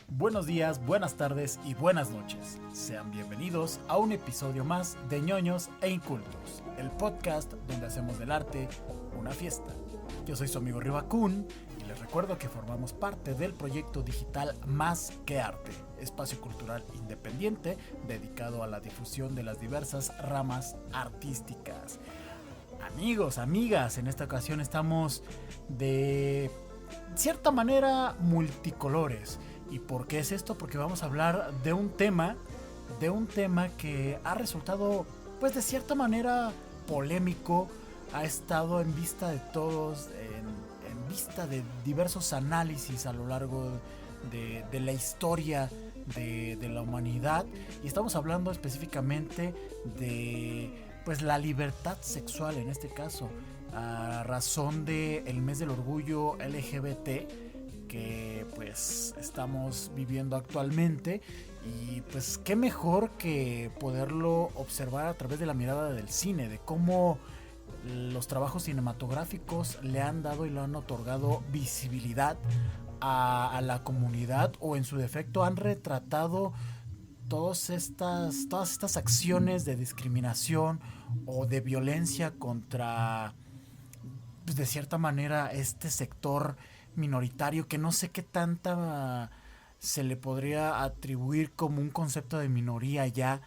Buenos días, buenas tardes y buenas noches. Sean bienvenidos a un episodio más de Ñoños e Incultos, el podcast donde hacemos del arte una fiesta. Yo soy su amigo Ribacún y les recuerdo que formamos parte del proyecto digital Más que Arte, espacio cultural independiente dedicado a la difusión de las diversas ramas artísticas. Amigos, amigas, en esta ocasión estamos de cierta manera multicolores. ¿Y por qué es esto? Porque vamos a hablar de un tema que ha resultado, pues de cierta manera, polémico, ha estado en vista de todos, en vista de diversos análisis a lo largo de la historia de la humanidad, y estamos hablando específicamente de pues la libertad sexual en este caso, a razón del mes del orgullo LGBT que pues estamos viviendo actualmente. Y pues qué mejor que poderlo observar a través de la mirada del cine, de cómo los trabajos cinematográficos le han dado y le han otorgado visibilidad a la comunidad, o en su defecto han retratado todas estas acciones de discriminación o de violencia contra, pues, de cierta manera, este sector minoritario que no sé qué tanta se le podría atribuir como un concepto de minoría ya,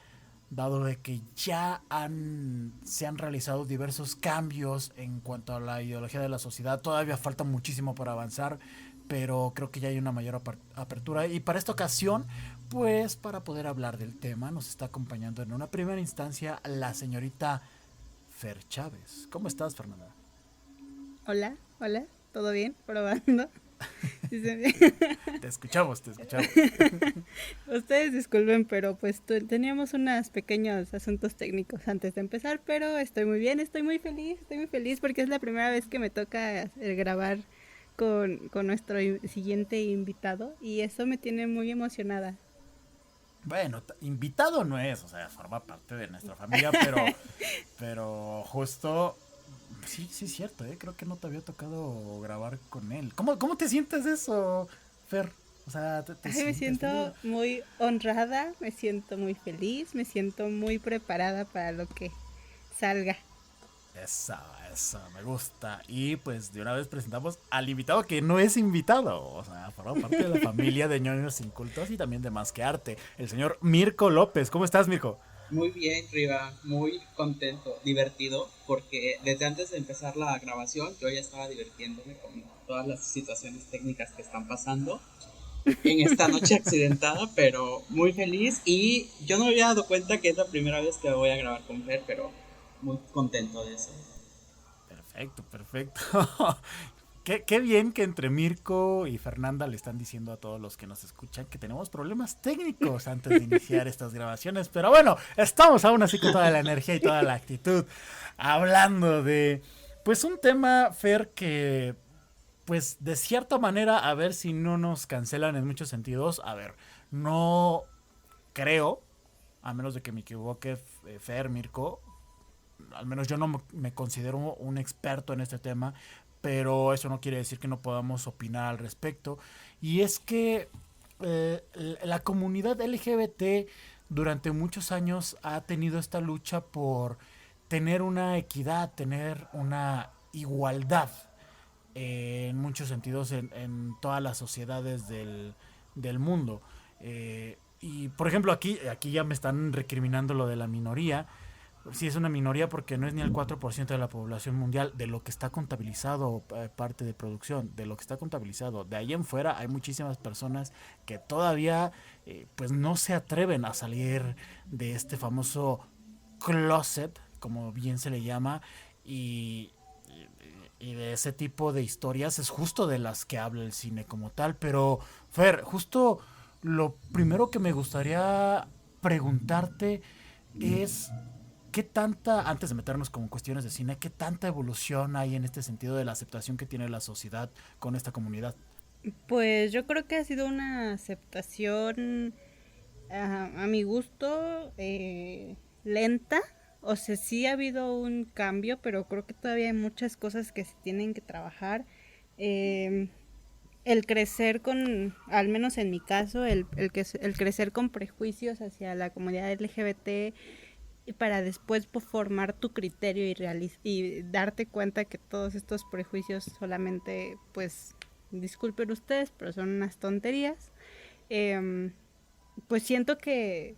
dado de que se han realizado diversos cambios en cuanto a la ideología de la sociedad. Todavía falta muchísimo para avanzar, pero creo que ya hay una mayor apertura. Y para esta ocasión, pues para poder hablar del tema, nos está acompañando en una primera instancia la señorita Fer Chávez. ¿Cómo estás, Fernanda? Hola, hola, ¿todo bien? Probando. Te escuchamos, te escuchamos. Ustedes disculpen, pero pues teníamos unos pequeños asuntos técnicos antes de empezar, pero estoy muy bien, estoy muy feliz porque es la primera vez que me toca grabar con nuestro siguiente invitado y eso me tiene muy emocionada. Bueno, invitado no es, o sea, forma parte de nuestra familia, pero justo, sí, sí es cierto, creo que no te había tocado grabar con él. ¿Cómo te sientes de eso, Fer? O sea, ¿te Ay, me sientes feliz? siento muy honrada, me siento muy feliz, me siento muy preparada para lo que salga. Eso, me gusta. Y pues de una vez presentamos al invitado que no es invitado, o sea, forma parte de la familia de Ñoños Incultos y también de Más que Arte, el señor Mirko López. ¿Cómo estás, Mirko? Muy bien, Riva, muy contento, divertido, porque desde antes de empezar la grabación yo ya estaba divirtiéndome con todas las situaciones técnicas que están pasando en esta noche accidentada, pero muy feliz y yo no me había dado cuenta que es la primera vez que voy a grabar con Fer, pero muy contento de eso. Perfecto, perfecto. Qué bien que entre Mirko y Fernanda le están diciendo a todos los que nos escuchan que tenemos problemas técnicos antes de iniciar estas grabaciones. Pero bueno, estamos aún así con toda la energía y toda la actitud. Hablando de, pues un tema, Fer, que pues de cierta manera, a ver si no nos cancelan en muchos sentidos. A ver, no creo, a menos de que me equivoque, Fer, Mirko, al menos yo no me considero un experto en este tema, pero eso no quiere decir que no podamos opinar al respecto. Y es que la comunidad LGBT durante muchos años ha tenido esta lucha por tener una equidad, tener una igualdad en muchos sentidos en todas las sociedades del mundo. Y por ejemplo aquí ya me están recriminando lo de la minoría. Sí, es una minoría porque no es ni el 4% de la población mundial de lo que está contabilizado, parte de producción, de lo que está contabilizado. De ahí en fuera hay muchísimas personas que todavía pues no se atreven a salir de este famoso closet, como bien se le llama, y, y de ese tipo de historias es justo de las que habla el cine como tal. Pero, Fer, justo lo primero que me gustaría preguntarte es ¿qué tanta, antes de meternos con cuestiones de cine, qué tanta evolución hay en este sentido de la aceptación que tiene la sociedad con esta comunidad? Pues yo creo que ha sido una aceptación a mi gusto lenta. O sea, sí ha habido un cambio, pero creo que todavía hay muchas cosas que se tienen que trabajar. eh, el crecer con, al menos en mi caso, el crecer con prejuicios hacia la comunidad LGBT y para después formar tu criterio y darte cuenta que todos estos prejuicios solamente, pues, disculpen ustedes, pero son unas tonterías. Pues siento que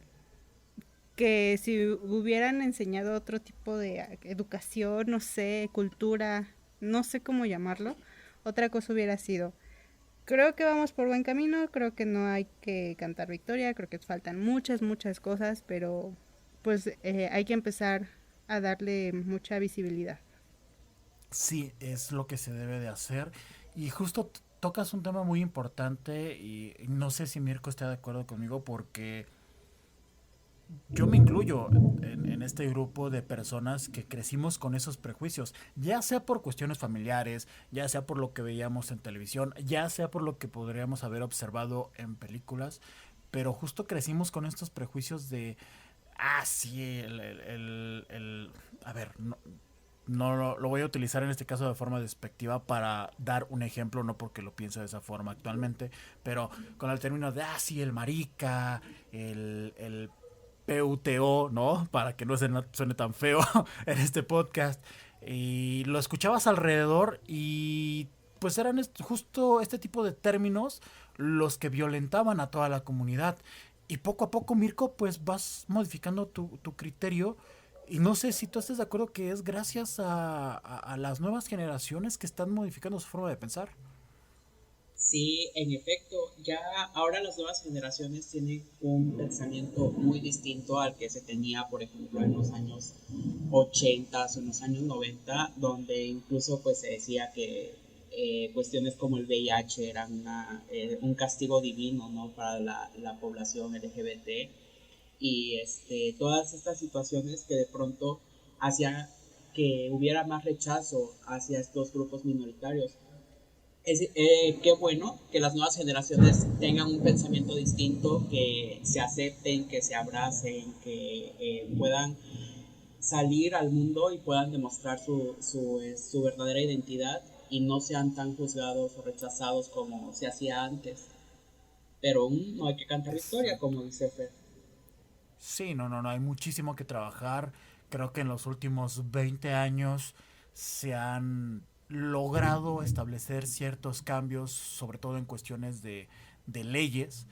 si hubieran enseñado otro tipo de educación, no sé, cultura, no sé cómo llamarlo, otra cosa hubiera sido. Creo que vamos por buen camino, creo que no hay que cantar victoria, creo que faltan muchas cosas, pero pues hay que empezar a darle mucha visibilidad. Sí, es lo que se debe de hacer. Y justo tocas un tema muy importante y no sé si Mirko está de acuerdo conmigo porque yo me incluyo en este grupo de personas que crecimos con esos prejuicios, ya sea por cuestiones familiares, ya sea por lo que veíamos en televisión, ya sea por lo que podríamos haber observado en películas, pero justo crecimos con estos prejuicios de, sí, a ver, no lo voy a utilizar en este caso de forma despectiva para dar un ejemplo, no porque lo pienso de esa forma actualmente, pero con el término de, sí, el marica, el PUTO, ¿no? Para que no suene tan feo en este podcast. Y lo escuchabas alrededor y pues eran justo este tipo de términos los que violentaban a toda la comunidad. Y poco a poco, Mirko, pues vas modificando tu criterio. Y no sé si tú estás de acuerdo que es gracias a las nuevas generaciones que están modificando su forma de pensar. Sí, en efecto, ya ahora las nuevas generaciones tienen un pensamiento muy distinto al que se tenía, por ejemplo, en los años 80 o en los años 90, donde incluso pues se decía que cuestiones como el VIH eran un castigo divino, ¿no? Para la población LGBT y todas estas situaciones que de pronto hacían que hubiera más rechazo hacia estos grupos minoritarios. Qué bueno que las nuevas generaciones tengan un pensamiento distinto, que se acepten, que se abracen, que puedan salir al mundo y puedan demostrar su verdadera identidad y no sean tan juzgados o rechazados como se hacía antes. Pero aún no hay que cantar victoria, Exacto. como dice Fer. Sí, no, hay muchísimo que trabajar. Creo que en los últimos 20 años se han logrado establecer ciertos cambios, sobre todo en cuestiones de leyes,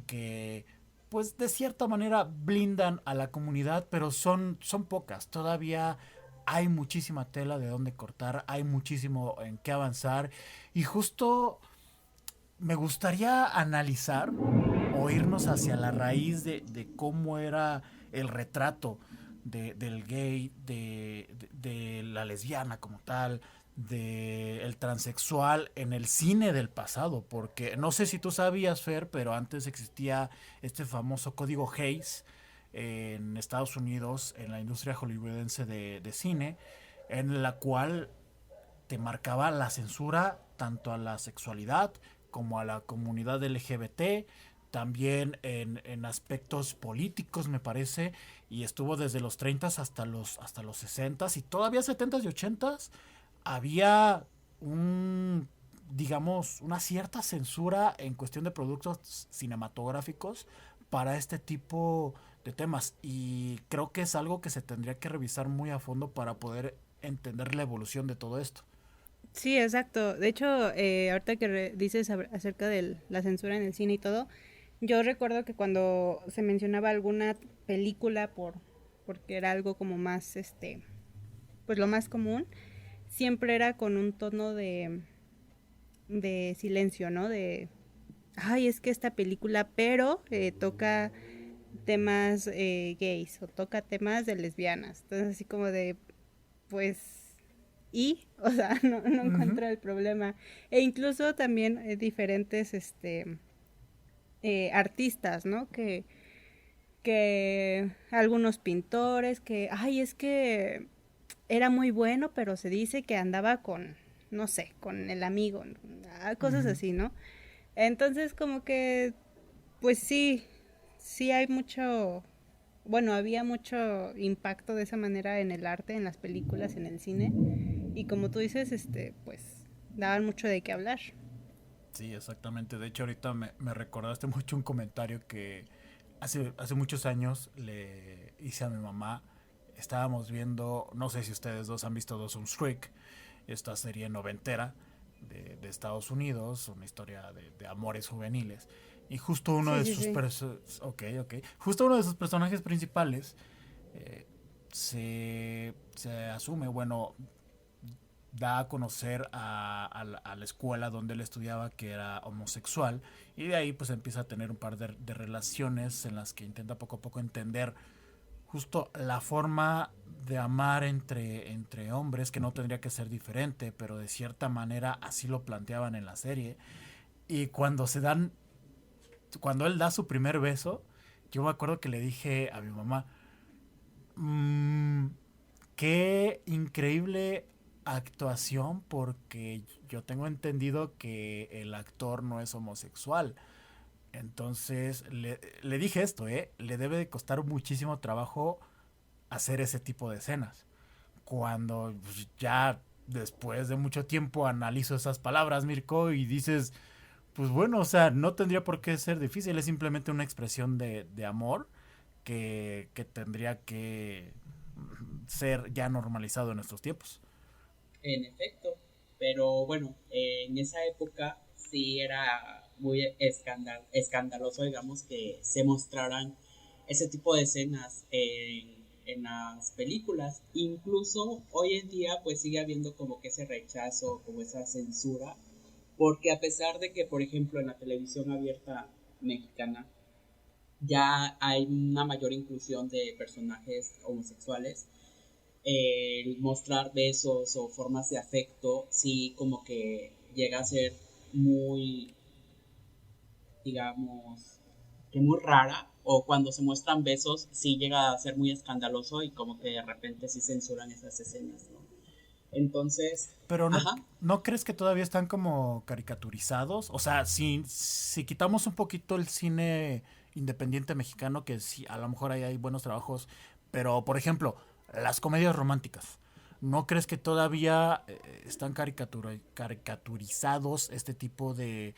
que pues de cierta manera blindan a la comunidad, pero son pocas. Todavía hay muchísima tela de dónde cortar, hay muchísimo en qué avanzar y justo me gustaría analizar o irnos hacia la raíz de cómo era el retrato del gay, de la lesbiana como tal, del transexual en el cine del pasado, porque no sé si tú sabías, Fer, pero antes existía este famoso código Hays en Estados Unidos, en la industria hollywoodense de cine, en la cual te marcaba la censura tanto a la sexualidad como a la comunidad LGBT, también en aspectos políticos me parece, y estuvo desde los 30 hasta los 60 y todavía 70 y 80 había un digamos una cierta censura en cuestión de productos cinematográficos para este tipo de temas y creo que es algo que se tendría que revisar muy a fondo para poder entender la evolución de todo esto. Sí, exacto. De hecho, ahorita que dices acerca de la censura en el cine y todo, yo recuerdo que cuando se mencionaba alguna película porque era algo como más, pues lo más común, siempre era con un tono de silencio, ¿no? Ay, es que esta película, pero toca temas gays o toca temas de lesbianas. Entonces, así como de, pues, o sea, no Ujú. encuentro el problema. E incluso también diferentes, artistas, ¿no? Que algunos pintores, ay, es que era muy bueno, pero se dice que andaba con, no sé, con el amigo, cosas Ujú. así, ¿no? Entonces, como que, pues sí hay mucho, bueno, había mucho impacto de esa manera en el arte, en las películas, en el cine. Y como tú dices, pues daban mucho de qué hablar. Sí, exactamente. De hecho, ahorita me recordaste mucho un comentario que hace muchos años le hice a mi mamá. Estábamos viendo, no sé si ustedes dos han visto Dawson's Creek, esta serie noventera de Estados Unidos, una historia de amores juveniles. Y justo uno Sí, de sí, sus sí. justo uno de sus personajes principales eh, se asume, bueno, da a conocer a la escuela donde él estudiaba que era homosexual, y de ahí pues empieza a tener un par de relaciones en las que intenta poco a poco entender justo la forma de amar entre hombres, que no tendría que ser diferente, pero de cierta manera así lo planteaban en la serie. Y cuando él da su primer beso, yo me acuerdo que le dije a mi mamá, mmm, qué increíble actuación, porque yo tengo entendido que el actor no es homosexual. Entonces le dije esto, le debe de costar muchísimo trabajo hacer ese tipo de escenas. Cuando pues, ya después de mucho tiempo analizo esas palabras, Mirko, y dices, pues bueno, o sea, no tendría por qué ser difícil, es simplemente una expresión de amor que tendría que ser ya normalizado en nuestros tiempos. En efecto, pero bueno, en esa época sí era muy escandaloso, digamos, que se mostraran ese tipo de escenas en las películas. Incluso hoy en día pues sigue habiendo como que ese rechazo, como esa censura, porque a pesar de que, por ejemplo, en la televisión abierta mexicana ya hay una mayor inclusión de personajes homosexuales, mostrar besos o formas de afecto sí como que llega a ser muy, digamos, que muy rara, o cuando se muestran besos sí llega a ser muy escandaloso y como que de repente sí censuran esas escenas, ¿no? Entonces, Pero ajá, ¿no crees que todavía están como caricaturizados? O sea, si quitamos un poquito el cine independiente mexicano, que sí, a lo mejor ahí hay buenos trabajos, pero por ejemplo, las comedias románticas, ¿no crees que todavía están caricaturizados este tipo de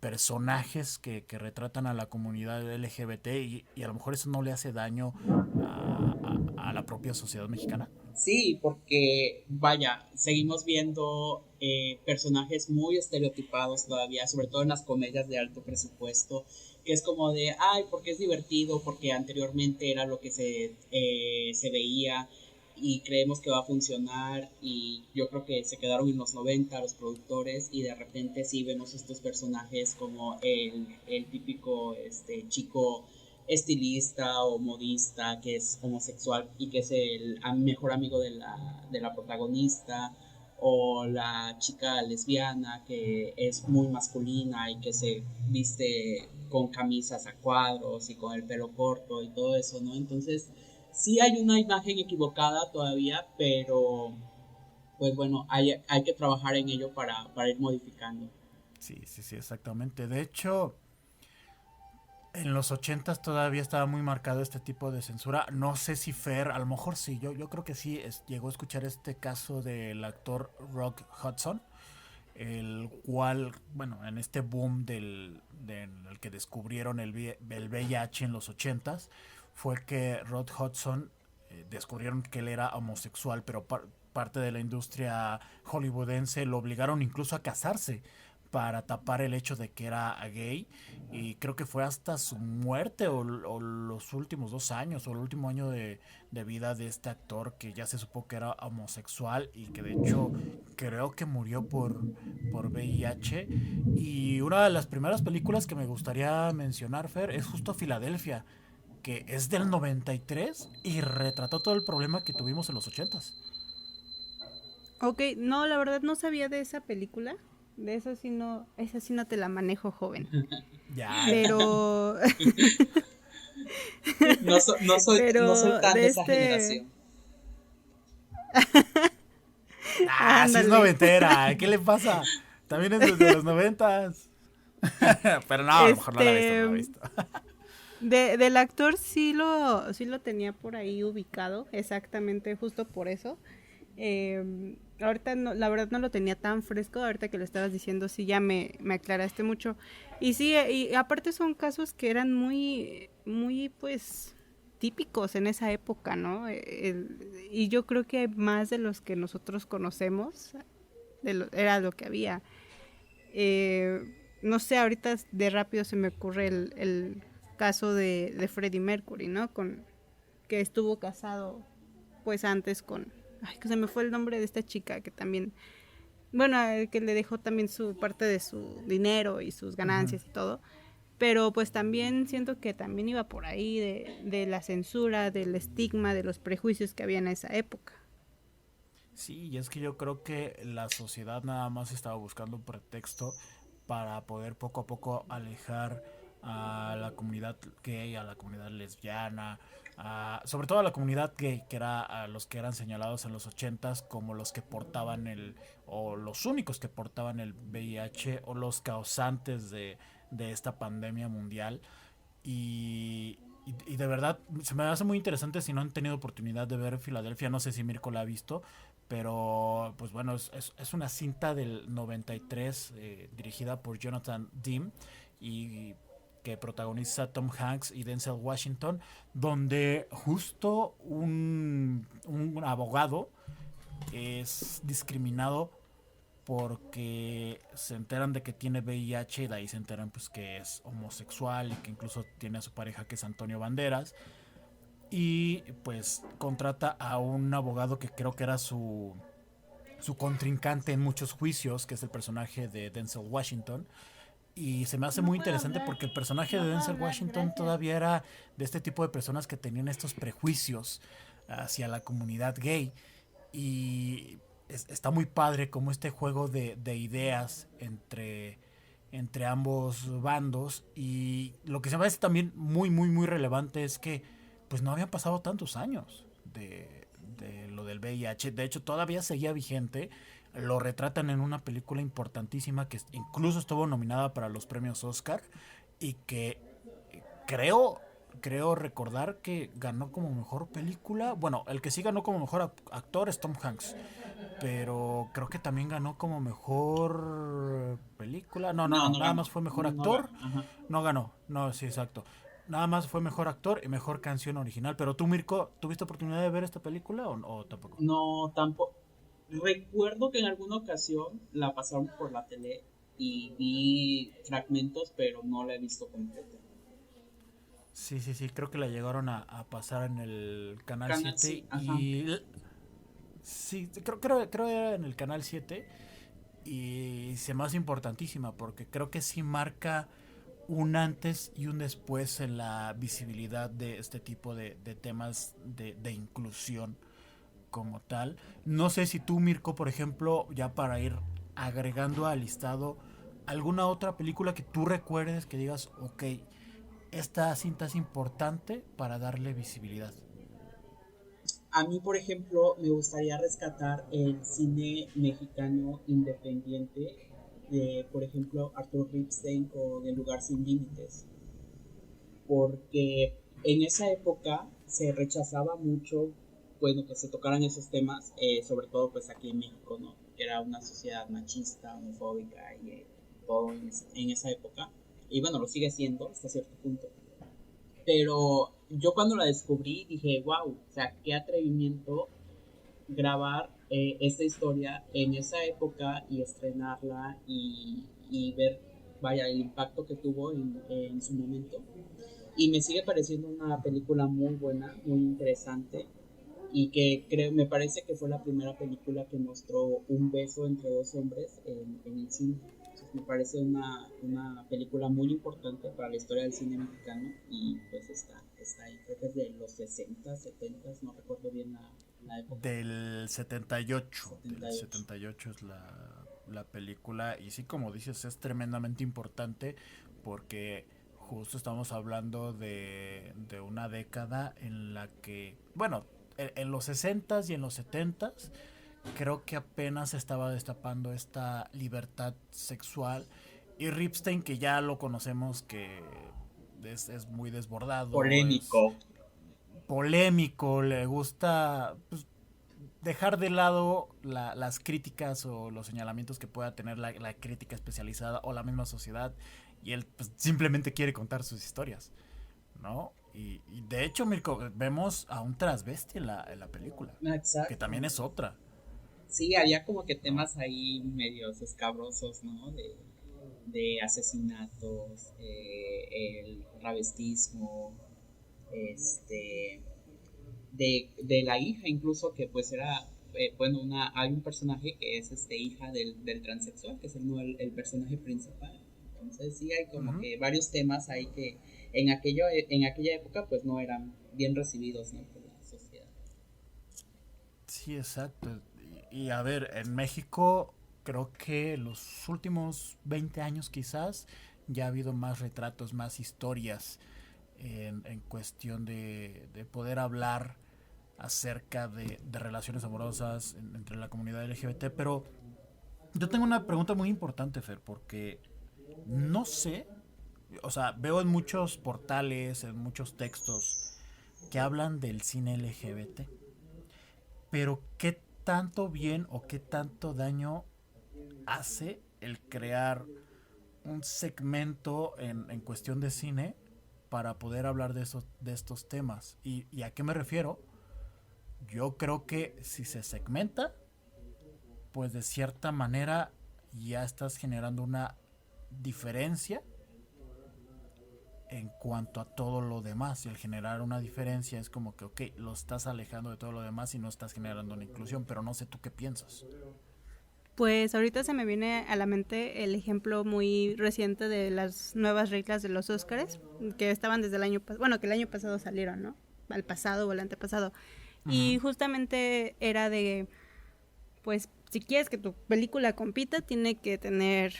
personajes que retratan a la comunidad LGBT, y a lo mejor eso no le hace daño a la propia sociedad mexicana? sí, porque vaya, seguimos viendo personajes muy estereotipados todavía, sobre todo en las comedias de alto presupuesto, que es como de, ay, porque es divertido, porque anteriormente era lo que se veía y creemos que va a funcionar, y yo creo que se quedaron en los 90 los productores, y de repente sí vemos estos personajes como el típico chico estilista o modista que es homosexual y que es el mejor amigo de la protagonista, o la chica lesbiana que es muy masculina y que se viste con camisas a cuadros y con el pelo corto y todo eso, ¿no? Entonces, sí hay una imagen equivocada todavía, pero pues bueno, hay que trabajar en ello para ir modificando. Sí, sí, sí, exactamente. De hecho, en los ochentas todavía estaba muy marcado este tipo de censura. No sé si Fer, a lo mejor sí, yo creo que sí llegó a escuchar este caso del actor Rock Hudson, el cual, bueno, en este boom en el que descubrieron el VIH en los ochentas, fue que Rod Hudson descubrieron que él era homosexual, pero parte de la industria hollywoodense lo obligaron incluso a casarse para tapar el hecho de que era gay, y creo que fue hasta su muerte o los últimos 2 años o el último año de vida de este actor, que ya se supo que era homosexual y que de hecho creo que murió por VIH. Y una de las primeras películas que me gustaría mencionar, Fer, es justo Filadelfia, que es del 93 y retrató todo el problema que tuvimos en los 80s. Ok, no, la verdad no sabía de esa película. De eso sí no, esa sí no te la manejo, joven. Ya, ya. Pero, No soy pero tan de de esa generación. Ah, sí es ándale. noventera. ¿Qué le pasa? También es desde los 90s. Pero no, a lo mejor no la he visto, no la he Este, visto. del actor sí lo tenía por ahí ubicado, exactamente justo por eso. Ahorita no, la verdad no lo tenía tan fresco, ahorita que lo estabas diciendo sí ya me aclaraste mucho. Y sí, y aparte son casos que eran muy, muy pues típicos en esa época, ¿no? Y yo creo que más de los que nosotros conocemos, era lo que había. No sé, ahorita de rápido se me ocurre el caso de Freddie Mercury, ¿no? Que estuvo casado pues antes con... Ay, que se me fue el nombre de esta chica que también... Bueno, que le dejó también su parte de su dinero y sus ganancias y todo. Pero pues también siento que también iba por ahí de la censura, del estigma, de los prejuicios que había en esa época. Sí, y es que yo creo que la sociedad nada más estaba buscando un pretexto para poder poco a poco alejar a la comunidad gay, a la comunidad lesbiana, sobre todo a la comunidad gay, que era a los que eran señalados en los ochentas como los que portaban o los únicos que portaban el VIH o los causantes de esta pandemia mundial. Y de verdad se me hace muy interesante. Si no han tenido oportunidad de ver Filadelfia, no sé si Mirko la ha visto, pero pues bueno, es una cinta del 93, dirigida por Jonathan Demme y que protagoniza Tom Hanks y Denzel Washington, donde justo un abogado es discriminado porque se enteran de que tiene VIH y de ahí se enteran pues que es homosexual y que incluso tiene a su pareja que es Antonio Banderas, y pues contrata a un abogado que creo que era su contrincante en muchos juicios, que es el personaje de Denzel Washington. Y se me hace muy interesante porque el personaje de Denzel Washington todavía era de este tipo de personas que tenían estos prejuicios hacia la comunidad gay. Y está muy padre como este juego de ideas entre ambos bandos. Y lo que se me hace también muy, muy, muy relevante es que pues no habían pasado tantos años de lo del VIH. De hecho, todavía seguía vigente. Lo retratan en una película importantísima que incluso estuvo nominada para los premios Oscar y que creo creo recordar que ganó como mejor película. Bueno, el que sí ganó como mejor actor es Tom Hanks, pero creo que también ganó como mejor película. No, no, No, no, no nada ganó. más fue mejor No actor. ganó. Ajá. No ganó, no, sí, exacto. Nada más fue mejor actor y mejor canción original. Pero tú, Mirko, ¿tuviste oportunidad de ver esta película o tampoco? No, tampoco. Recuerdo que en alguna ocasión la pasaron por la tele y vi fragmentos, pero no la he visto completa. Sí, sí, sí, creo que la llegaron a pasar en el Canal Canal, 7 sí, ajá. y... Sí, creo era en el Canal 7 y se me hace importantísima porque creo que sí marca un antes y un después en la visibilidad de este tipo de temas de inclusión como tal. No sé si tú, Mirko, por ejemplo, ya para ir agregando al listado, alguna otra película que tú recuerdes que digas, ok, esta cinta es importante para darle visibilidad. A mí, por ejemplo, me gustaría rescatar el cine mexicano independiente de, por ejemplo, Arthur Ripstein con El lugar sin límites, porque en esa época se rechazaba mucho, bueno, que se tocaran esos temas, sobre todo pues aquí en México, ¿no? Que era una sociedad machista, homofóbica y todo en esa época. Y bueno, lo sigue siendo hasta cierto punto. Pero yo cuando la descubrí dije, wow, o sea, qué atrevimiento grabar esta historia en esa época y estrenarla y ver, vaya, el impacto que tuvo en su momento. Y me sigue pareciendo una película muy buena, muy interesante y que creo, me parece que fue la primera película que mostró un beso entre dos hombres en el cine. Entonces, me parece una película muy importante para la historia del cine mexicano y pues está ahí, creo que es de los 60, 70, no recuerdo bien la época. Del 78, del 78. 78 es la película y sí, como dices, es tremendamente importante porque justo estamos hablando de una década en la que, bueno, en los 60s y en los 70s creo que apenas estaba destapando esta libertad sexual, y Ripstein, que ya lo conocemos que es muy desbordado, es Polémico. polémico, le gusta pues, dejar de lado las críticas o los señalamientos que pueda tener la crítica especializada o la misma sociedad, y él pues, simplemente quiere contar sus historias, ¿no? Y de hecho, Mirko, vemos a un transvesti en la película, que Exacto. también es otra, Sí, había como que ¿no? temas ahí medios escabrosos, ¿no? De asesinatos, el travestismo, este, de la hija incluso que pues era, bueno, hay un personaje que es hija del transexual, que es el personaje principal. Entonces sí hay como Ujú. que varios temas ahí que en aquella época pues no eran bien recibidos, ¿no? Por la sociedad. Sí, exacto. Y a ver, en México creo que los últimos 20 años quizás ya ha habido más retratos, más historias en cuestión de poder hablar acerca de relaciones amorosas entre la comunidad LGBT, pero yo tengo una pregunta muy importante, Fer, porque no sé, o sea, veo en muchos portales, en muchos textos que hablan del cine LGBT, pero ¿qué tanto bien o qué tanto daño hace el crear un segmento en cuestión de cine para poder hablar de estos temas? ¿Y a qué me refiero? Yo creo que si se segmenta, pues de cierta manera ya estás generando una diferencia en cuanto a todo lo demás. Y al generar una diferencia es como que, ok, lo estás alejando de todo lo demás y no estás generando una inclusión, pero no sé tú qué piensas. Pues ahorita se me viene a la mente el ejemplo muy reciente de las nuevas reglas de los Óscares, que estaban desde el año pasado, bueno, que el año pasado salieron, ¿no? Al pasado o el antepasado. Uh-huh. Y justamente era de, pues, si quieres que tu película compita, tiene que tener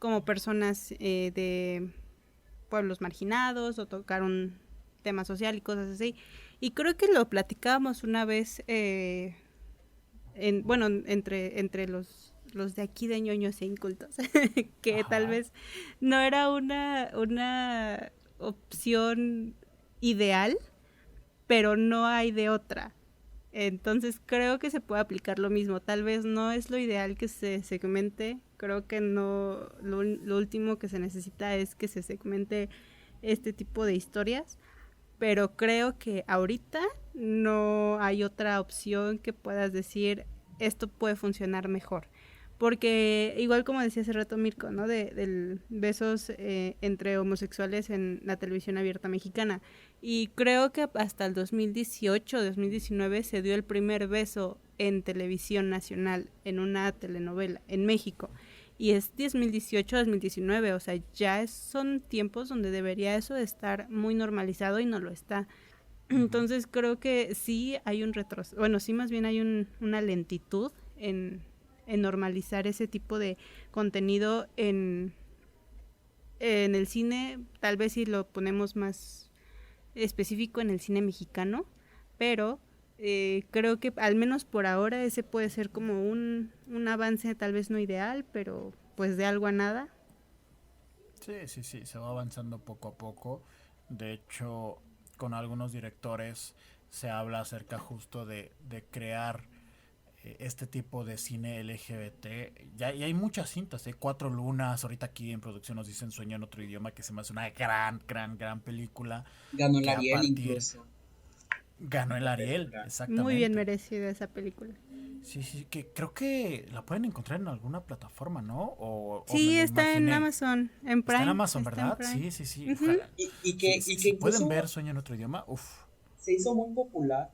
como personas de pueblos marginados o tocar un tema social y cosas así. Y creo que lo platicábamos una vez, bueno, entre los de aquí de ñoños e incultos, que tal Ajá. vez no era una opción ideal, pero no hay de otra. Entonces creo que se puede aplicar lo mismo. Tal vez no es lo ideal que se segmente. Creo que no. Lo último que se necesita es que se segmente este tipo de historias. Pero creo que ahorita no hay otra opción que puedas decir esto puede funcionar mejor. Porque igual como decía hace rato Mirko, ¿no? De besos entre homosexuales en la televisión abierta mexicana. Y creo que hasta el 2018, 2019 se dio el primer beso en televisión nacional, en una telenovela, en México. Y es 2018, 2019, o sea, son tiempos donde debería eso de estar muy normalizado y no lo está. Uh-huh. Entonces creo que sí hay un retroceso, bueno, sí más bien hay una lentitud en normalizar ese tipo de contenido en el cine, tal vez si lo ponemos más específico en el cine mexicano, pero creo que al menos por ahora ese puede ser como un avance tal vez no ideal, pero pues de algo a nada. Sí, sí, sí, se va avanzando poco a poco. De hecho, con algunos directores se habla acerca justo de crear este tipo de cine LGBT. Ya, y hay muchas cintas, Cuatro Lunas, ahorita aquí en producción nos dicen Sueño en otro idioma, que se me hace una gran, gran, gran película, Ganó el que a Ariel partir incluso, ganó el mejor Ariel, película. Muy bien exactamente. merecida esa película. Sí, sí, que creo que la pueden encontrar en alguna plataforma, ¿no? O me Sí, lo está en imaginé. Amazon, en Está en Prime, Amazon, está en ¿verdad? Prime. Sí, sí, sí. Uh-huh. Ojalá. Si, Y que si pueden ver incluso Sueño en otro idioma, uff. se hizo muy popular.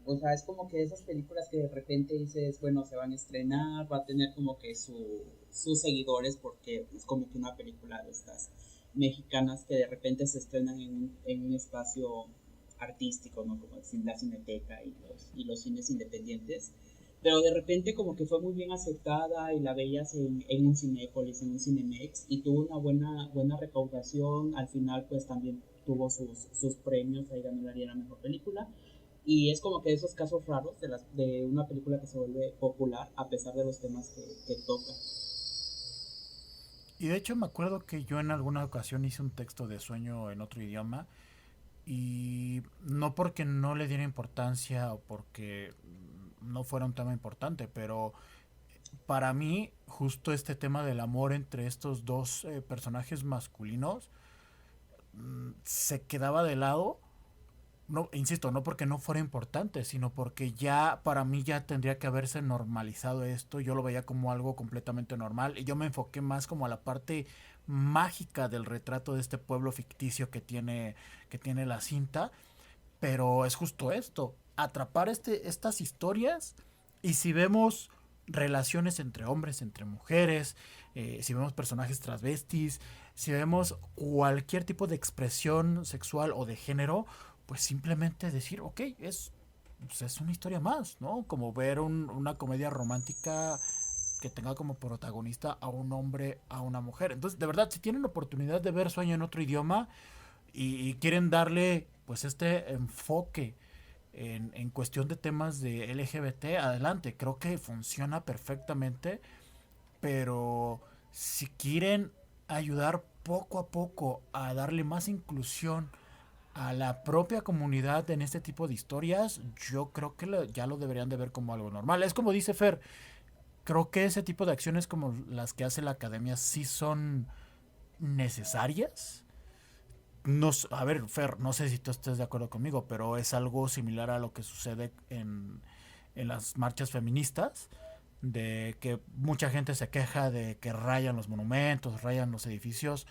O sea, es como que esas películas que de repente dices, bueno, se van a estrenar, va a tener como que sus seguidores porque es como que una película de estas mexicanas que de repente se estrenan en un espacio artístico, ¿no? Como la Cineteca y los cines independientes. Pero de repente como que fue muy bien aceptada y la veías en un Cinépolis, en un Cinemex y tuvo una buena recaudación. Al final pues también tuvo sus premios, ahí ganó la mejor película. Y es como que esos casos raros de una película que se vuelve popular a pesar de los temas que toca. Y de hecho me acuerdo que yo en alguna ocasión hice un texto de Sueño en otro idioma y no porque no le diera importancia o porque no fuera un tema importante, pero para mí justo este tema del amor entre estos dos personajes masculinos se quedaba de lado. No, insisto, no porque no fuera importante, sino porque ya para mí ya tendría que haberse normalizado esto. Yo lo veía como algo completamente normal y yo me enfoqué más como a la parte mágica del retrato de este pueblo ficticio que tiene la cinta. Pero es justo esto, atrapar estas historias, y si vemos relaciones entre hombres, entre mujeres, si vemos personajes transvestis, si vemos cualquier tipo de expresión sexual o de género, pues simplemente decir, ok, pues es una historia más, ¿no? Como ver una comedia romántica que tenga como protagonista a un hombre, a una mujer. Entonces, de verdad, si tienen oportunidad de ver Sueño en otro idioma y quieren darle pues este enfoque en cuestión de temas de LGBT, adelante, creo que funciona perfectamente, pero si quieren ayudar poco a poco a darle más inclusión a la propia comunidad en este tipo de historias, yo creo que ya lo deberían de ver como algo normal. Es como dice Fer, creo que ese tipo de acciones como las que hace la academia sí son necesarias. No, a ver, Fer, no sé si tú estés de acuerdo conmigo, pero es algo similar a lo que sucede en las marchas feministas, de que mucha gente se queja de que rayan los monumentos, rayan los edificios,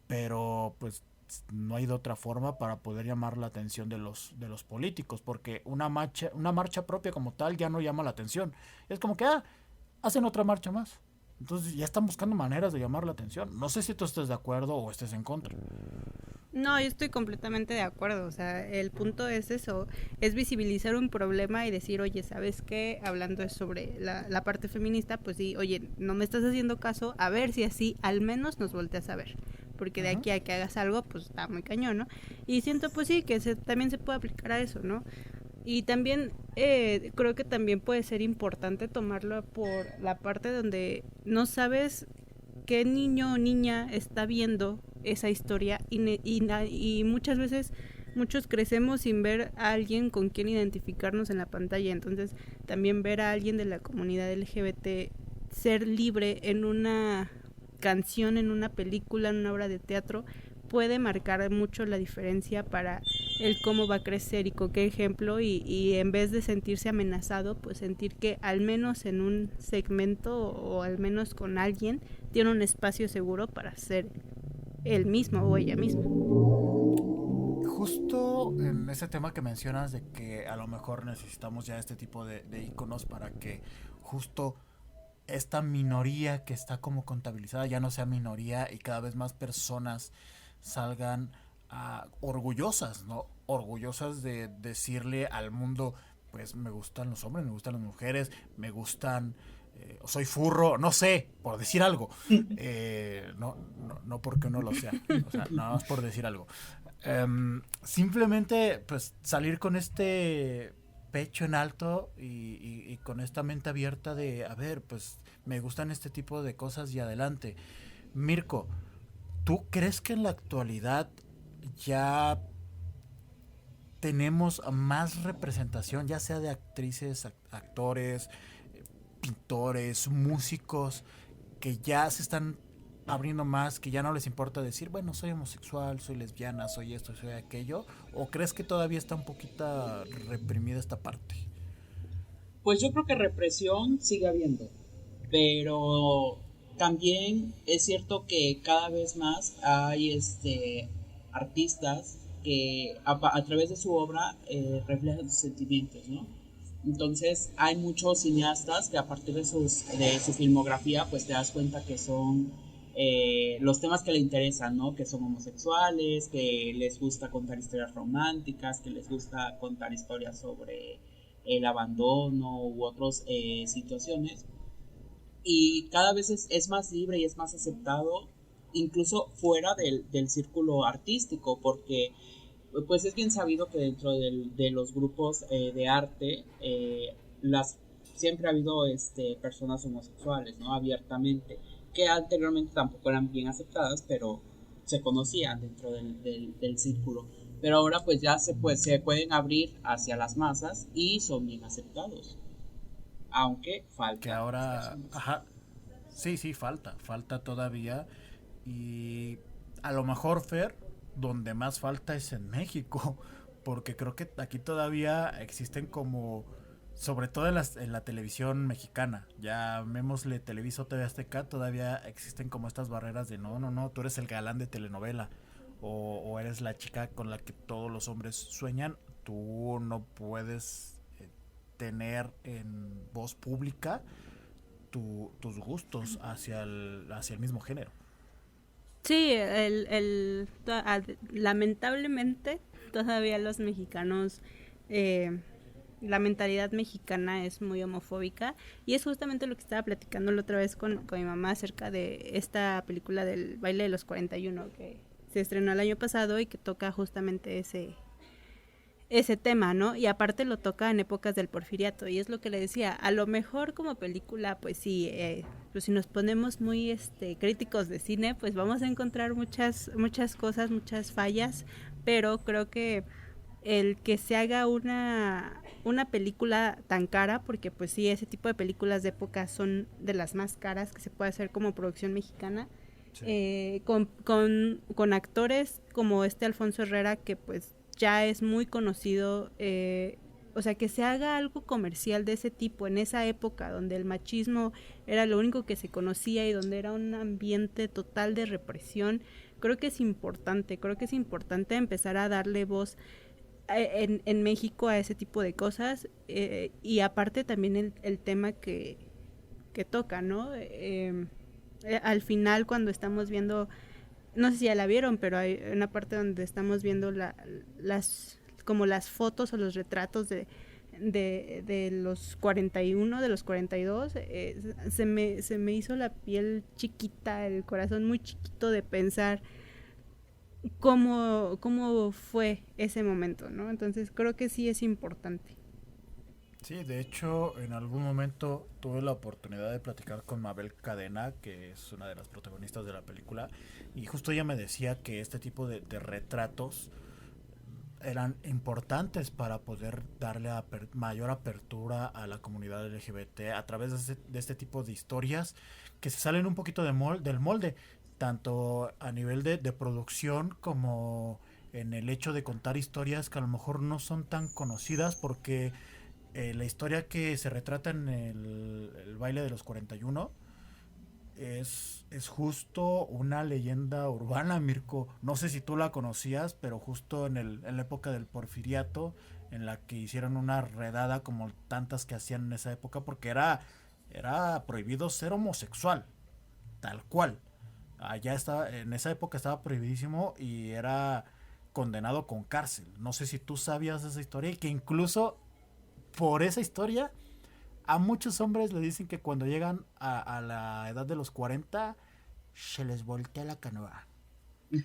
pero pues no hay de otra forma para poder llamar la atención de los políticos, porque una marcha propia como tal ya no llama la atención. Es como que, hacen otra marcha más. Entonces ya están buscando maneras de llamar la atención. No sé si tú estés de acuerdo o estés en contra. No, yo estoy completamente de acuerdo, o sea, el punto es eso, es visibilizar un problema y decir, oye, ¿sabes qué? Hablando sobre la parte feminista, pues sí, oye, no me estás haciendo caso, a ver si así al menos nos volteas a ver, porque de aquí a que hagas algo, pues está muy cañón, ¿no? Y siento pues sí, que también se puede aplicar a eso, ¿no? Y también creo que también puede ser importante tomarlo por la parte donde no sabes qué niño o niña está viendo esa historia y muchas veces muchos crecemos sin ver a alguien con quien identificarnos en la pantalla, entonces también ver a alguien de la comunidad LGBT ser libre en una canción, en una película, en una obra de teatro, puede marcar mucho la diferencia para el cómo va a crecer y con qué ejemplo y en vez de sentirse amenazado, pues sentir que al menos en un segmento o al menos con alguien tiene un espacio seguro para ser él mismo o ella misma. Justo en ese tema que mencionas de que a lo mejor necesitamos ya este tipo de iconos para que justo esta minoría que está como contabilizada ya no sea minoría y cada vez más personas salgan orgullosas, ¿no? Orgullosas de decirle al mundo, pues me gustan los hombres, me gustan las mujeres, me gustan, soy furro, no sé, por decir algo. No porque uno lo sea, o sea, nada más por decir algo. Simplemente, pues salir con este pecho en alto y con esta mente abierta de, a ver, pues me gustan este tipo de cosas y adelante. Mirko, ¿tú crees que en la actualidad ya tenemos más representación, ya sea de actrices, actores, pintores, músicos, que ya se están abriendo más, que ya no les importa decir, bueno, soy homosexual, soy lesbiana, soy esto, soy aquello? ¿O crees que todavía está un poquito reprimida esta parte? Pues yo creo que represión sigue habiendo, pero también es cierto que cada vez más hay artistas que a través de su obra reflejan sus sentimientos, ¿no? Entonces hay muchos cineastas que a partir de su filmografía pues te das cuenta que son los temas que le interesan, ¿no? Que son homosexuales, que les gusta contar historias románticas, que les gusta contar historias sobre el abandono u otras situaciones. Y cada vez es más libre y es más aceptado, incluso fuera del círculo artístico, porque pues es bien sabido que dentro de los grupos de arte siempre ha habido personas homosexuales, ¿no? Abiertamente, que anteriormente tampoco eran bien aceptadas, pero se conocían dentro del círculo. pero ahora pues ya se pueden abrir hacia las masas y son bien aceptados, aunque Que faltan más ahora, personas. ajá, sí, sí, falta todavía. Y a lo mejor, Fer, donde más falta es en México, porque creo que aquí todavía existen como, sobre todo en la televisión mexicana, llamémosle Televisa o TV Azteca, todavía existen como estas barreras de no, no, no, tú eres el galán de telenovela, o eres la chica con la que todos los hombres sueñan, tú no puedes tener en voz pública tus gustos hacia el mismo género. Sí, lamentablemente todavía los mexicanos, eh, la mentalidad mexicana es muy homofóbica y es justamente lo que estaba platicando la otra vez con mi mamá acerca de esta película del baile de los 41 que se estrenó el año pasado y que toca justamente ese tema, ¿no? Y aparte lo toca en épocas del Porfiriato y es lo que le decía, a lo mejor como película, pues sí, pues si nos ponemos muy críticos de cine, pues vamos a encontrar muchas cosas, muchas fallas, pero creo que el que se haga una película tan cara, porque pues sí, ese tipo de películas de época son de las más caras que se puede hacer como producción mexicana, Sí. con actores como Alfonso Herrera, que pues ya es muy conocido, o sea, que se haga algo comercial de ese tipo en esa época donde el machismo era lo único que se conocía y donde era un ambiente total de represión, creo que es importante empezar a darle voz en México a ese tipo de cosas, y aparte también el tema que toca, ¿no? Al final cuando estamos viendo, no sé si ya la vieron, pero hay una parte donde estamos viendo como las fotos o los retratos de los 41, de los 42, se me hizo la piel chiquita, el corazón muy chiquito de pensar cómo fue ese momento, ¿no? Entonces creo que sí es importante. Sí, de hecho, en algún momento tuve la oportunidad de platicar con Mabel Cadena, que es una de las protagonistas de la película, y justo ella me decía que este tipo de retratos eran importantes para poder darle mayor apertura a la comunidad LGBT a través de este tipo de historias que se salen un poquito del molde, tanto a nivel de producción como en el hecho de contar historias que a lo mejor no son tan conocidas porque la historia que se retrata en el baile de los 41 es justo una leyenda urbana, Mirko. No sé si tú la conocías, pero justo en la época del Porfiriato, en la que hicieron una redada como tantas que hacían en esa época, porque era prohibido ser homosexual, tal cual. Allá estaba, en esa época estaba prohibidísimo y era condenado con cárcel. No sé si tú sabías esa historia y que incluso por esa historia a muchos hombres le dicen que cuando llegan a la edad de los 40 se les voltea la canoa.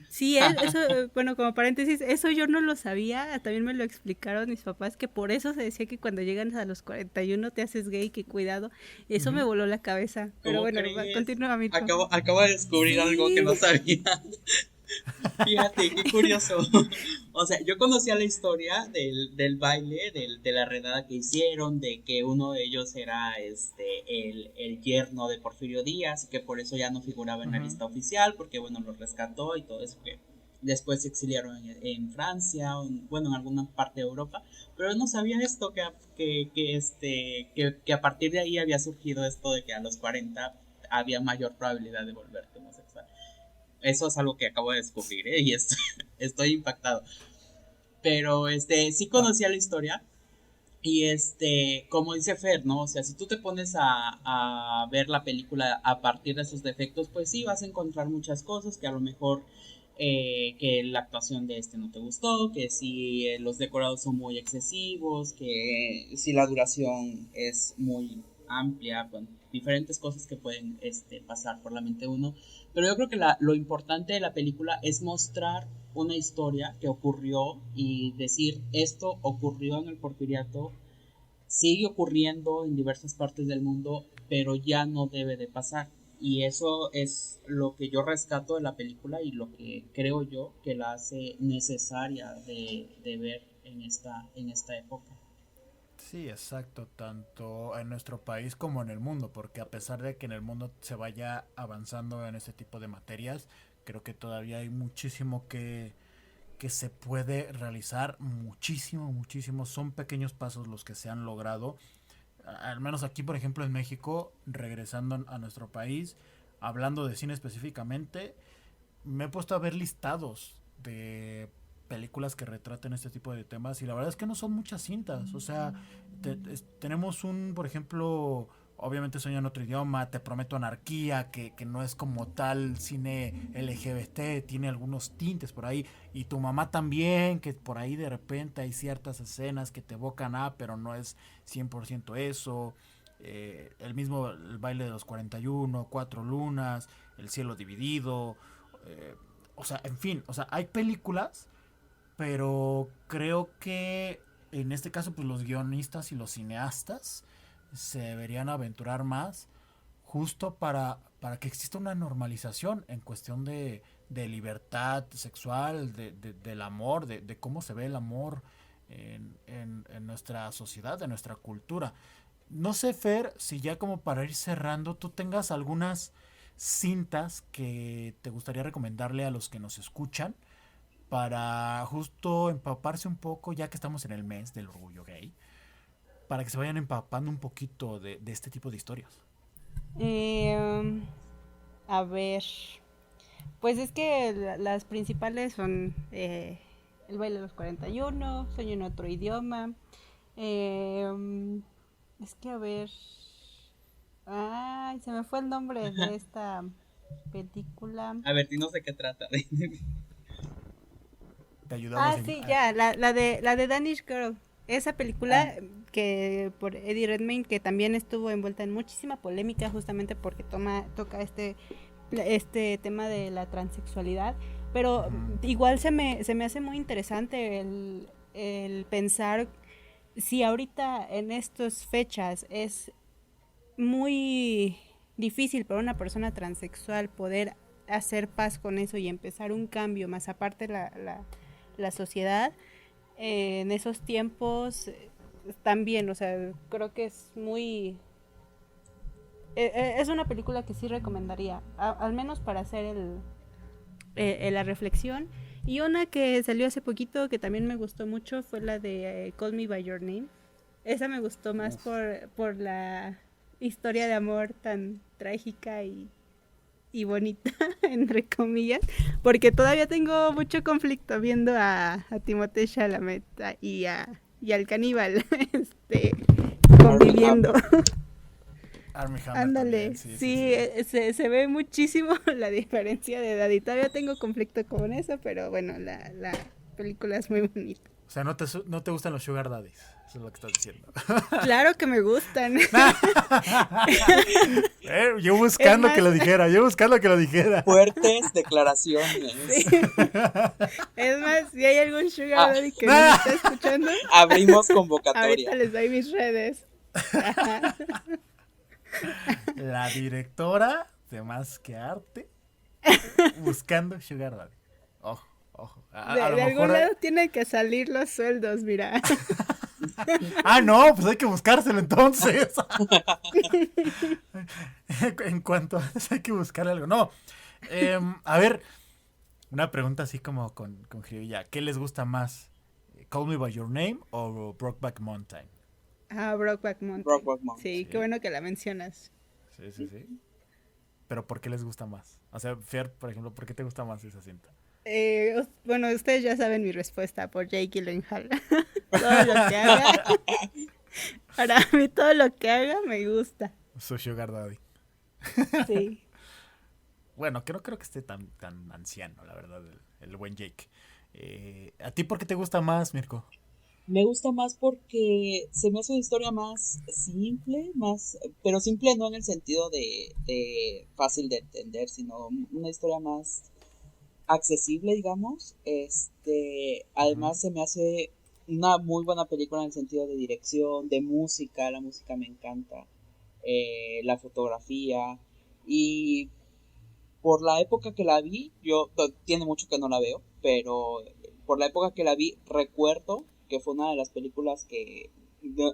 Sí, eso, bueno, como paréntesis, eso yo no lo sabía, también me lo explicaron mis papás, que por eso se decía que cuando llegan a los 41 te haces gay, que cuidado, eso me Ujú. voló la cabeza, pero ¿Cómo bueno, crees? continúa, Mirko. Acabo de descubrir algo que no Sí. sabía. Fíjate, qué curioso. O sea, yo conocía la historia del baile, de la redada que hicieron, de que uno de ellos era el yerno de Porfirio Díaz, y que por eso ya no figuraba en la Ujú. lista oficial, porque bueno, lo rescató y todo eso, que después se exiliaron en Francia, bueno, en alguna parte de Europa, pero no sabía esto, que a partir de ahí había surgido esto de que a los 40 había mayor probabilidad de volverte homosexual. Eso es algo que acabo de descubrir, ¿eh? Y estoy impactado. Pero sí Pa- conocía la historia. Y como dice Fer, ¿no? O sea, si tú te pones a ver la película a partir de sus defectos, pues sí vas a encontrar muchas cosas que a lo mejor que la actuación de no te gustó, que si los decorados son muy excesivos, que si la duración es muy amplia, con diferentes cosas que pueden pasar por la mente de uno. Pero yo creo que lo importante de la película es mostrar una historia que ocurrió y decir esto ocurrió en el Porfiriato, sigue ocurriendo en diversas partes del mundo, pero ya no debe de pasar. Y eso es lo que yo rescato de la película y lo que creo yo que la hace necesaria de ver en esta época. Sí, exacto, tanto en nuestro país como en el mundo, porque a pesar de que en el mundo se vaya avanzando en este tipo de materias, creo que todavía hay muchísimo que se puede realizar, muchísimo, muchísimo. Son pequeños pasos los que se han logrado, al menos aquí, por ejemplo, en México, regresando a nuestro país, hablando de cine específicamente, me he puesto a ver listados de películas que retraten este tipo de temas y la verdad es que no son muchas cintas. O sea, tenemos por ejemplo, obviamente Sueño en otro idioma, Te prometo anarquía, que no es como tal cine LGBT, tiene algunos tintes por ahí, y Tu mamá también, que por ahí de repente hay ciertas escenas que te evocan pero no es 100% eso. El mismo El baile de los 41, Cuatro lunas, El cielo dividido, eh, o sea, en fin, o sea, hay películas, pero creo que en este caso, pues los guionistas y los cineastas se deberían aventurar más justo para que exista una normalización en cuestión de libertad sexual, del amor, de cómo se ve el amor en nuestra sociedad, en nuestra cultura. No sé, Fer, si ya como para ir cerrando, tú tengas algunas cintas que te gustaría recomendarle a los que nos escuchan para justo empaparse un poco, ya que estamos en el mes del orgullo gay, para que se vayan empapando un poquito de este tipo de historias. Eh, a ver, pues es que las principales son El baile de los 41, Sueño en otro idioma. Eh, es que a ver... Ay, se me fue el nombre de esta película. A ver, no sé qué trata. Te ayudamos Ah, sí, ya, la de Danish Girl. Esa Ah, película que por Eddie Redmayne, que también estuvo envuelta en muchísima polémica justamente porque toca este tema de la transexualidad, pero igual se me hace muy interesante el pensar si ahorita en estas fechas es muy difícil para una persona transexual poder hacer paz con eso y empezar un cambio, más aparte la sociedad, en esos tiempos también, o sea, creo que es muy... es una película que sí recomendaría, al menos para hacer la reflexión. Y una que salió hace poquito que también me gustó mucho fue la de Call Me By Your Name. Esa me gustó más por la historia de amor tan trágica y bonita, entre comillas, porque todavía tengo mucho conflicto viendo a Timothée Chalamet y al caníbal conviviendo. Armie Hammer también, Ándale, sí, sí, sí, sí. se ve muchísimo la diferencia de edad y todavía tengo conflicto con eso, pero bueno, la película es muy bonita. O sea, no te gustan los sugar daddies, eso es lo que estás diciendo. Claro que me gustan. Yo Es buscando más, que lo dijera, yo buscando que lo dijera. fuertes declaraciones. sí. Es más, si hay algún sugar Ah, daddy que nos está escuchando, abrimos convocatoria. ahorita les doy mis redes. Ajá. La directora de Más que Arte buscando sugar daddy. Ojo, ojo. A lo De algún mejor... lado tienen que salir los sueldos, mira. No, pues hay que buscárselo entonces. En cuanto a eso hay que buscarle algo. No. A ver, una pregunta así como con jiribilla. ¿Qué les gusta más? ¿Call Me By Your Name o Brokeback Mountain? Ah, Brokeback Mountain. Brokeback Mountain. Sí, qué Sí, bueno que la mencionas. sí, sí, sí. Pero ¿por qué les gusta más? O sea, Fer, por ejemplo, ¿por qué te gusta más esa cinta? Bueno, ustedes ya saben mi respuesta por Jake Gyllenhaal. Todo lo que haga, para mí todo lo que haga me gusta. Su sugar daddy. Sí. Bueno, que no creo que esté tan anciano, la verdad, el buen Jake. ¿A ti por qué te gusta más, Mirko? Me gusta más porque se me hace una historia más simple, pero simple no en el sentido de fácil de entender, sino una historia más accesible, digamos. Además se me hace una muy buena película en el sentido de dirección, de música, la música me encanta, la fotografía, Y por la época que la vi, tiene mucho que no la veo, pero por la época que la vi, recuerdo que fue una de las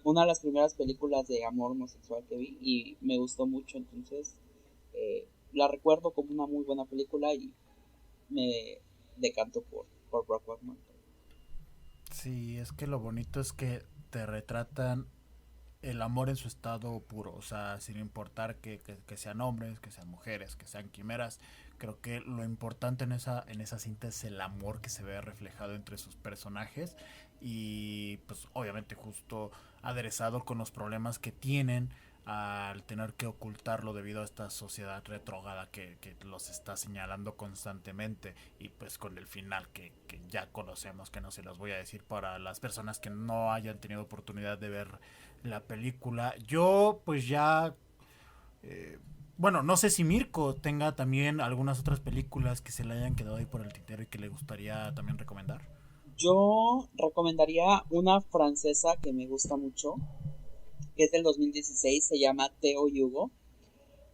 una de las primeras películas de amor homosexual que vi y me gustó mucho, entonces la recuerdo como una muy buena película y me decanto por Brokeback Mountain. Sí, es que lo bonito es que te retratan el amor en su estado puro, o sea, sin importar que sean hombres, que sean mujeres, que sean quimeras. Creo que lo importante en esa cinta es el amor que se ve reflejado entre sus personajes y pues obviamente justo aderezado con los problemas que tienen al tener que ocultarlo debido a esta sociedad retrógrada que los está señalando constantemente y pues con el final que ya conocemos, que no se los voy a decir para las personas que no hayan tenido oportunidad de ver la película. Yo pues ya bueno, no sé si Mirko tenga también algunas otras películas que se le hayan quedado ahí por el tintero y que le gustaría también recomendar. Yo recomendaría una francesa que me gusta mucho, que es del 2016, se llama Teo y Hugo.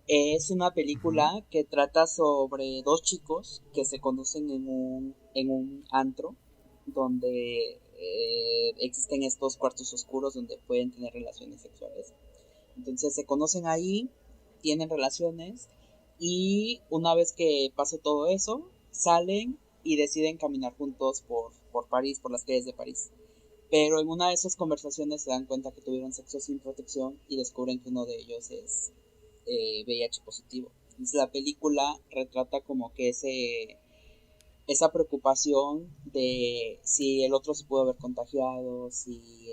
Es una Uh-huh. película que trata sobre dos chicos que se conocen en un antro donde existen estos cuartos oscuros donde pueden tener relaciones sexuales. Entonces se conocen ahí, tienen relaciones y una vez que pase todo eso, salen y deciden caminar juntos por París, por las calles de París. Pero en una de esas conversaciones se dan cuenta que tuvieron sexo sin protección y descubren que uno de ellos es VIH positivo. Entonces la película retrata como que esa preocupación de si el otro se pudo haber contagiado, si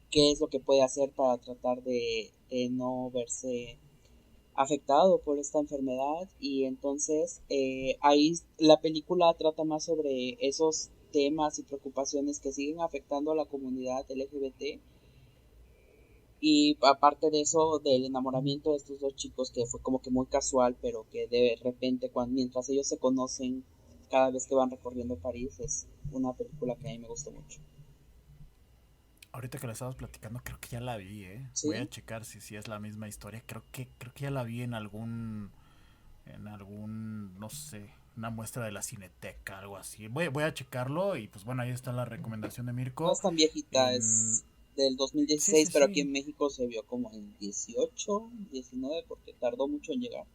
qué es lo que puede hacer para tratar de no verse afectado por esta enfermedad. Y entonces ahí la película trata más sobre esos temas y preocupaciones que siguen afectando a la comunidad LGBT y aparte de eso del enamoramiento de estos dos chicos que fue como que muy casual pero que de repente mientras ellos se conocen cada vez que van recorriendo París es una película que a mí me gustó mucho. Ahorita que lo estabas platicando, creo que ya la vi, ¿eh? Voy a ¿Sí? checar si es la misma historia. Creo que ya la vi en algún, no sé, una muestra de la Cineteca, algo así. Voy a checarlo y pues bueno, ahí está la recomendación de No Mirko. es tan viejita, En... es del Sí, 2016, sí, pero aquí sí. en México se vio como en 18, 19 porque tardó mucho en llegar.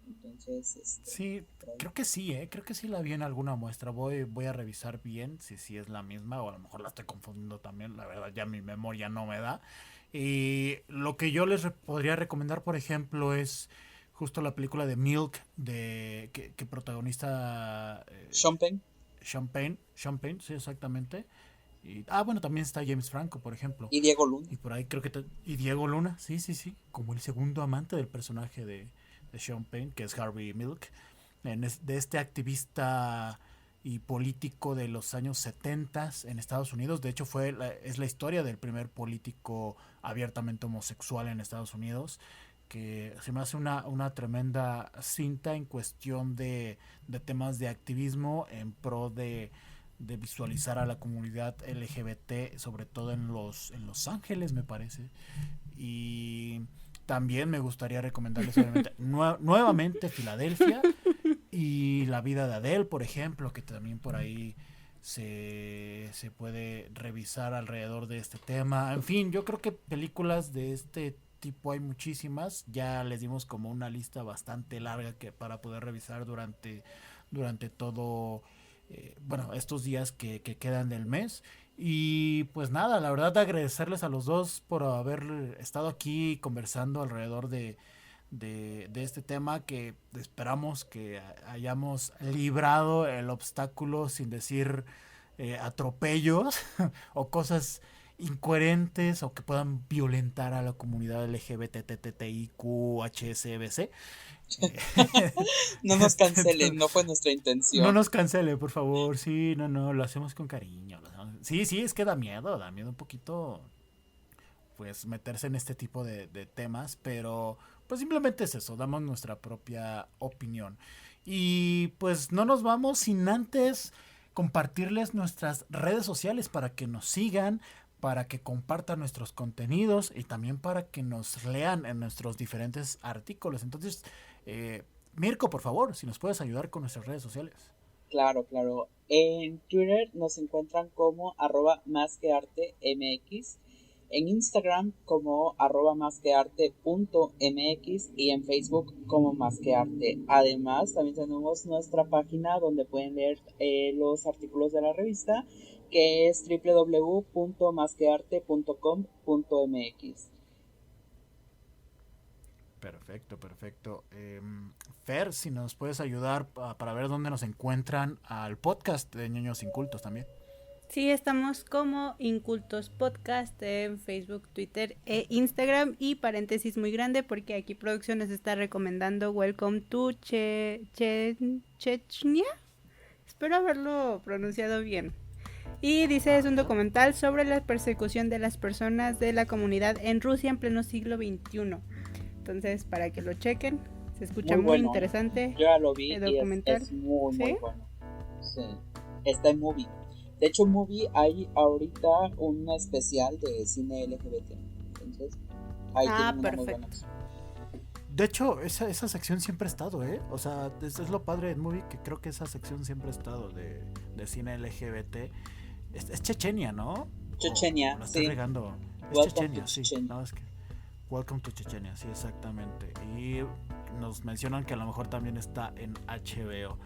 Entonces, Sí, por ahí. creo que sí, ¿eh? Creo que sí la vi en alguna muestra. Voy a revisar bien si es la misma o a lo mejor la estoy confundiendo también. La verdad, ya mi memoria no me da. Y lo que yo podría recomendar, por ejemplo, es justo la película de Milk, que protagoniza Sean Penn Sean Penn, sí, exactamente. Bueno, también está James Franco, por ejemplo. y Diego Luna. Y por ahí creo que... y Diego Luna, sí, sí, sí. Como el segundo amante del personaje de Sean Penn, que es Harvey Milk. De este activista y político de los años 70 en Estados Unidos. De hecho, es la historia del primer político abiertamente homosexual en Estados Unidos. Que se me hace una tremenda cinta en cuestión de temas de activismo en pro de visualizar a la comunidad LGBT, sobre todo en Los Ángeles, me parece. Y también me gustaría recomendarles, obviamente, nuevamente Filadelfia y La vida de Adele, por ejemplo, que también por ahí se puede revisar alrededor de este tema. En fin, yo creo que películas de este tipo hay muchísimas. Ya les dimos como una lista bastante larga que para poder revisar durante todo, bueno, estos días que quedan del mes. Y pues nada, la verdad agradecerles a los dos por haber estado aquí conversando alrededor de este tema que esperamos que hayamos librado el obstáculo sin decir atropellos o cosas incoherentes o que puedan violentar a la comunidad LGBTTIQHSBC. No nos cancelen, no fue nuestra No intención. nos cancele, por favor. Sí, no, lo hacemos con cariño. Sí, sí, es que da miedo un poquito pues meterse en este tipo de temas, pero pues simplemente es eso, damos nuestra propia opinión. Y pues no nos vamos sin antes compartirles nuestras redes sociales para que nos sigan, para que compartan nuestros contenidos y también para que nos lean en nuestros diferentes artículos. Entonces, Mirko, por favor, si nos puedes ayudar con nuestras redes sociales. Claro. En Twitter nos encuentran como @masqueartemx, en Instagram como @masquearte.mx y en Facebook como Masquearte. Además, también tenemos nuestra página donde pueden leer los artículos de la revista, que es www.masquearte.com.mx. Perfecto. Fer, si nos puedes ayudar para ver dónde nos encuentran al podcast de Ñoños Incultos también. Sí, estamos como Incultos Podcast en Facebook, Twitter e Instagram. Y paréntesis muy grande porque aquí producción nos está recomendando Welcome to Chechnya. Espero haberlo pronunciado bien. Y dice, es un documental sobre la persecución de las personas de la comunidad en Rusia en pleno siglo XXI. Entonces, para que lo chequen, se escucha muy interesante. Yo ya lo vi el y documental. es muy bueno. Sí, está en Movie. De hecho, en Movie hay ahorita un especial de cine LGBT. Entonces, ahí tienen una muy buena opción. De hecho, esa sección siempre ha estado, ¿eh? O sea, es lo padre de Movie, que creo que esa sección siempre ha estado de cine LGBT. Es Chechenia, ¿no? Chechenia, la estoy regando. Es Chechenia, sí. No, es que Welcome to Chechenia, sí, exactamente. Y nos mencionan que a lo mejor también está en HBO.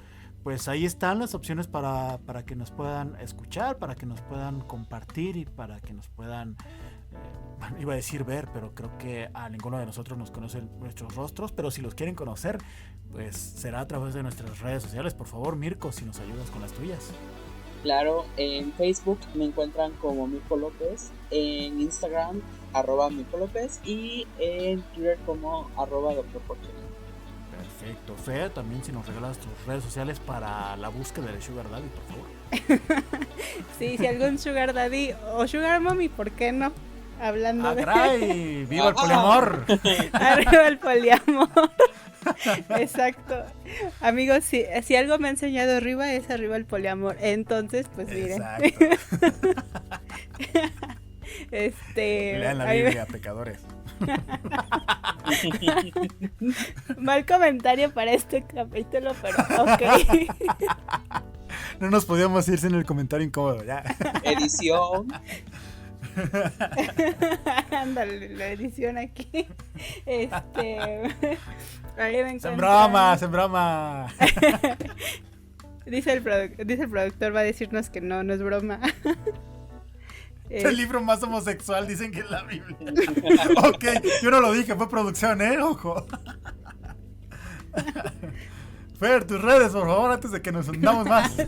Pues ahí están las opciones para que nos puedan escuchar, para que nos puedan compartir y para que nos puedan, iba a decir ver, pero creo que a ninguno de nosotros nos conocen nuestros rostros, pero si los quieren conocer, pues será a través de nuestras redes sociales. Por favor, Mirko, si nos ayudas con las tuyas. Claro, en Facebook me encuentran como Mirko López, en Instagram @Mirko López y en Twitter como @Dr. Porche. Perfecto. Fer, también si nos regalas tus redes sociales para la búsqueda de Sugar Daddy, por favor. Sí, si algún Sugar Daddy o Sugar Mommy, ¿por qué no? Hablando de... ¡Caray! ¡Viva el poliamor! Arriba el poliamor. Exacto. Amigos, si algo me ha enseñado arriba es arriba el poliamor. Entonces, pues miren. Exacto. Lean la Biblia, pecadores. Mal comentario para este capítulo, pero ok. No nos podíamos ir sin el comentario incómodo, ya. Edición. Ándale, la edición aquí. Ahí me ¡En broma! Dice el productor, va a decirnos que no es broma. El libro más homosexual dicen que es la Biblia. Ok, yo no lo dije, fue producción, ojo. Fer, tus redes, por favor, antes de que nos hundamos más. Sí.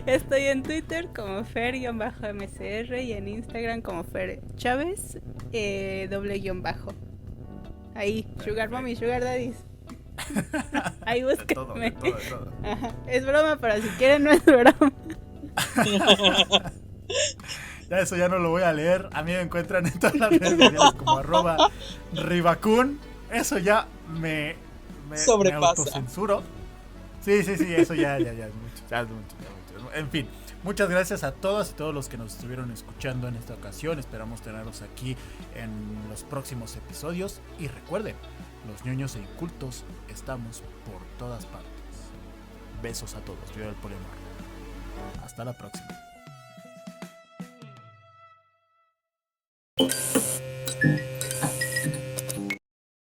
Estoy en Twitter como Fer-MCR y en Instagram como Fer Chávez _. Ahí, Sugar Mommy, Sugar Daddies. Ahí búsquenme. De todo. Ajá. Es broma, pero si quieren no es broma. Ya eso ya no lo voy a leer. A mí me encuentran en todas las redes sociales como @Ribacun. Eso ya me autocensuro. Sí, eso ya es mucho. En fin, muchas gracias a todas y todos los que nos estuvieron escuchando en esta ocasión. Esperamos tenerlos aquí en los próximos episodios. Y recuerden, los ñoños e incultos estamos por todas partes. Besos a todos. Viva el poliamor. Hasta la próxima.